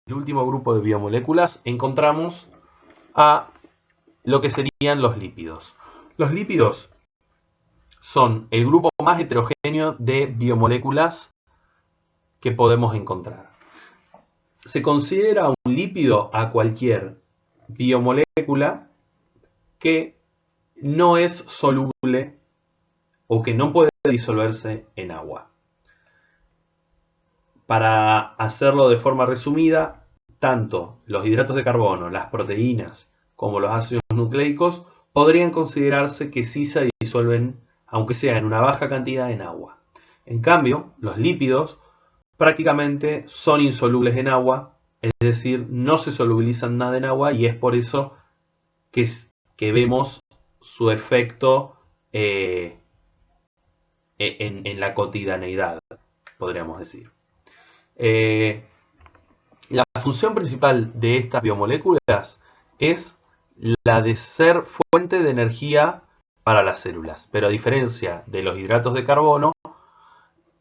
el último grupo de biomoléculas encontramos a lo que serían los lípidos. Los lípidos son el grupo más heterogéneo de biomoléculas que podemos encontrar. Se considera un lípido a cualquier biomolécula que no es soluble o que no puede disolverse en agua. Para hacerlo de forma resumida, tanto los hidratos de carbono, las proteínas, como los ácidos nucleicos podrían considerarse que sí se disuelven, aunque sea en una baja cantidad, en agua. En cambio, los lípidos prácticamente son insolubles en agua, es decir, no se solubilizan nada en agua y es por eso que vemos su efecto en la cotidianeidad, podríamos decir. La función principal de estas biomoléculas es la de ser fuente de energía para las células, pero a diferencia de los hidratos de carbono,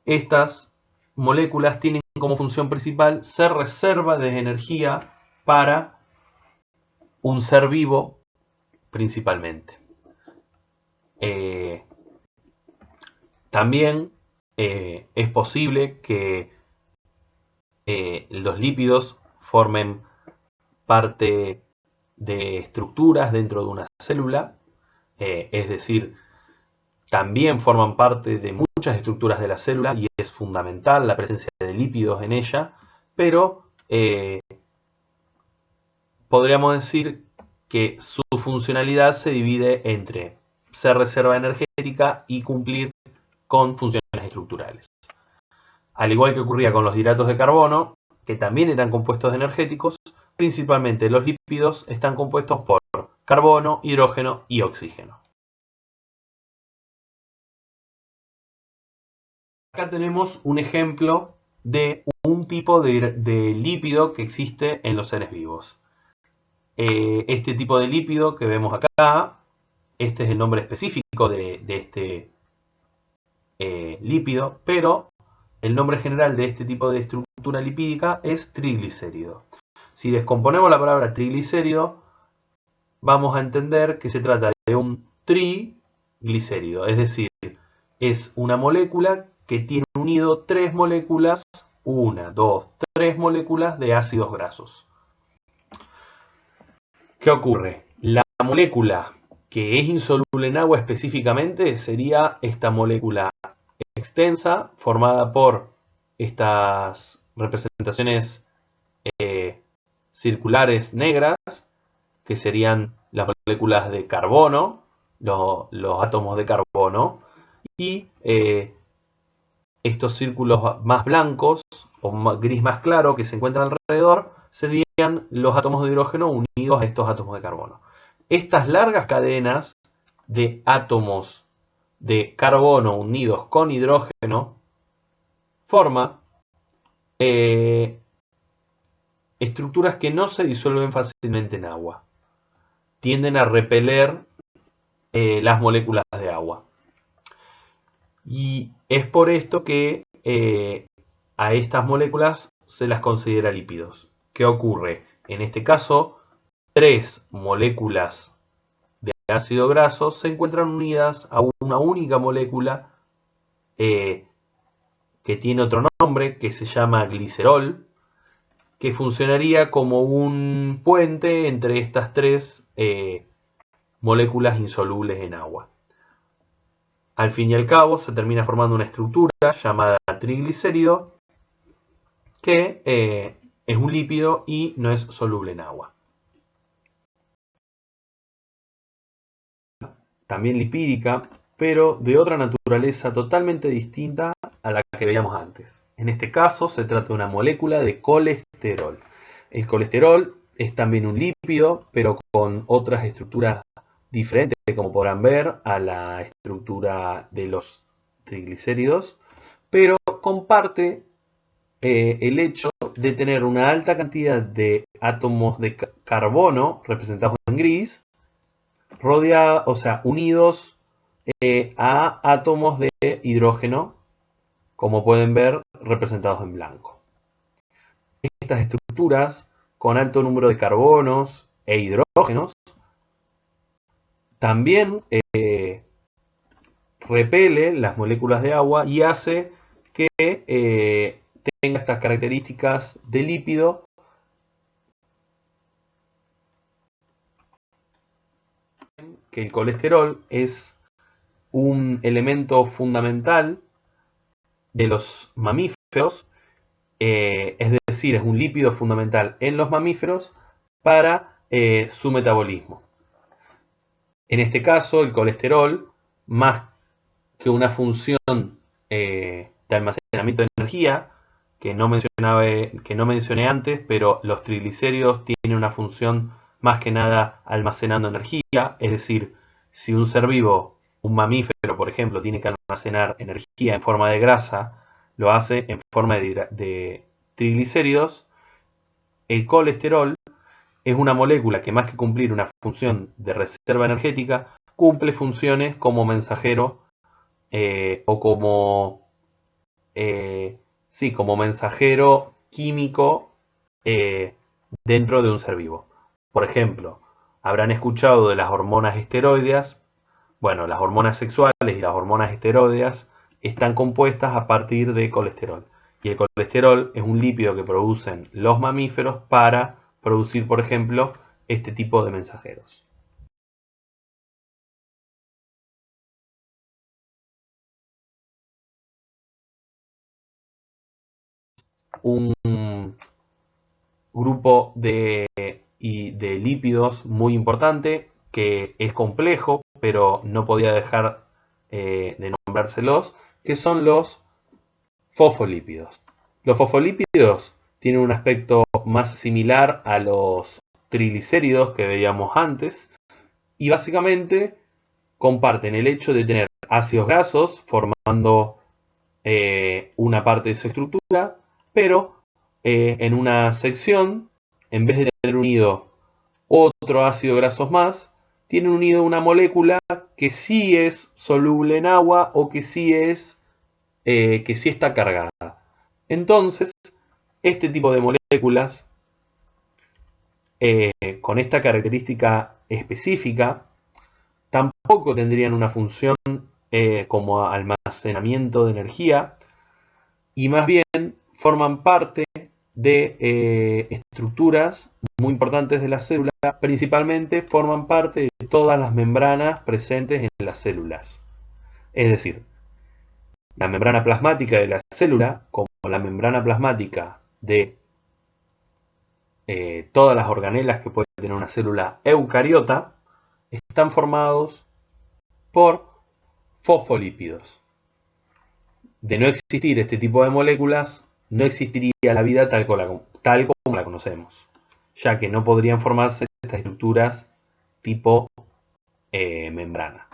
estas moléculas tienen como función principal ser reserva de energía para un ser vivo principalmente. También es posible que los lípidos formen parte de estructuras dentro de una célula, es decir, también forman parte de muchas estructuras de la célula y es fundamental la presencia de lípidos en ella, pero podríamos decir que su funcionalidad se divide entre ser reserva energética y cumplir con funciones estructurales. Al igual que ocurría con los hidratos de carbono, que también eran compuestos energéticos, principalmente los lípidos están compuestos por carbono, hidrógeno y oxígeno. Acá tenemos un ejemplo de un tipo de lípido que existe en los seres vivos. Este tipo de lípido que vemos acá, este es el nombre específico de este lípido, pero el nombre general de este tipo de estructura lipídica es triglicérido. Si descomponemos la palabra triglicérido, vamos a entender que se trata de un triglicérido, es decir, es una molécula que tiene unido tres moléculas, tres moléculas de ácidos grasos. ¿Qué ocurre? La molécula que es insoluble en agua específicamente sería esta molécula extensa formada por estas representaciones circulares negras, que serían las moléculas de carbono, los átomos de carbono, y estos círculos más blancos o gris más claro que se encuentran alrededor serían los átomos de hidrógeno unidos a estos átomos de carbono. Estas largas cadenas de átomos de carbono unidos con hidrógeno forman estructuras que no se disuelven fácilmente en agua. Tienden a repeler las moléculas de agua. Y es por esto que a estas moléculas se las considera lípidos. ¿Qué ocurre? En este caso, tres moléculas de ácido graso se encuentran unidas a una única molécula que tiene otro nombre, que se llama glicerol, que funcionaría como un puente entre estas tres moléculas insolubles en agua. Al fin y al cabo se termina formando una estructura llamada triglicérido que es un lípido y no es soluble en agua. También lipídica, pero de otra naturaleza totalmente distinta a la que veíamos antes. En este caso se trata de una molécula de colesterol. El colesterol es también un lípido, pero con otras estructuras diferentes, como podrán ver, a la estructura de los triglicéridos, pero comparte el hecho de tener una alta cantidad de átomos de carbono, representados en gris, unidos a átomos de hidrógeno, como pueden ver, representados en blanco. estas estructuras con alto número de carbonos e hidrógenos también repele las moléculas de agua y hace que tenga estas características de lípido que el colesterol es un elemento fundamental de los mamíferos, es decir, es un lípido fundamental en los mamíferos para su metabolismo. En este caso, el colesterol, más que una función de almacenamiento de energía, que no mencioné antes, pero los triglicéridos tienen una función más que nada almacenando energía, es decir, si un ser vivo, un mamífero, por ejemplo, tiene que almacenar energía en forma de grasa, lo hace en forma de triglicéridos. El colesterol es una molécula que, más que cumplir una función de reserva energética, cumple funciones como mensajero o como mensajero químico dentro de un ser vivo. Por ejemplo, habrán escuchado de las hormonas esteroideas. Bueno, las hormonas sexuales y las hormonas esteroideas están compuestas a partir de colesterol. Y el colesterol es un lípido que producen los mamíferos para producir, por ejemplo, este tipo de mensajeros. Un grupo de lípidos muy importante que es complejo, pero no podía dejar de nombrárselos, que son los fosfolípidos. Los fosfolípidos tienen un aspecto más similar a los triglicéridos que veíamos antes y básicamente comparten el hecho de tener ácidos grasos formando una parte de su estructura, pero en una sección, en vez de tener unido otro ácido graso más, tienen unido una molécula que sí es soluble en agua o que sí está cargada. Entonces, este tipo de moléculas con esta característica específica tampoco tendrían una función como almacenamiento de energía y más bien forman parte de estructuras muy importantes de la célula, principalmente forman parte de todas las membranas presentes en las células. Es decir, la membrana plasmática de la célula, como la membrana plasmática de todas las organelas que puede tener una célula eucariota, están formados por fosfolípidos. De no existir este tipo de moléculas, no existiría la vida tal como la conocemos, ya que no podrían formarse estas estructuras tipo membrana.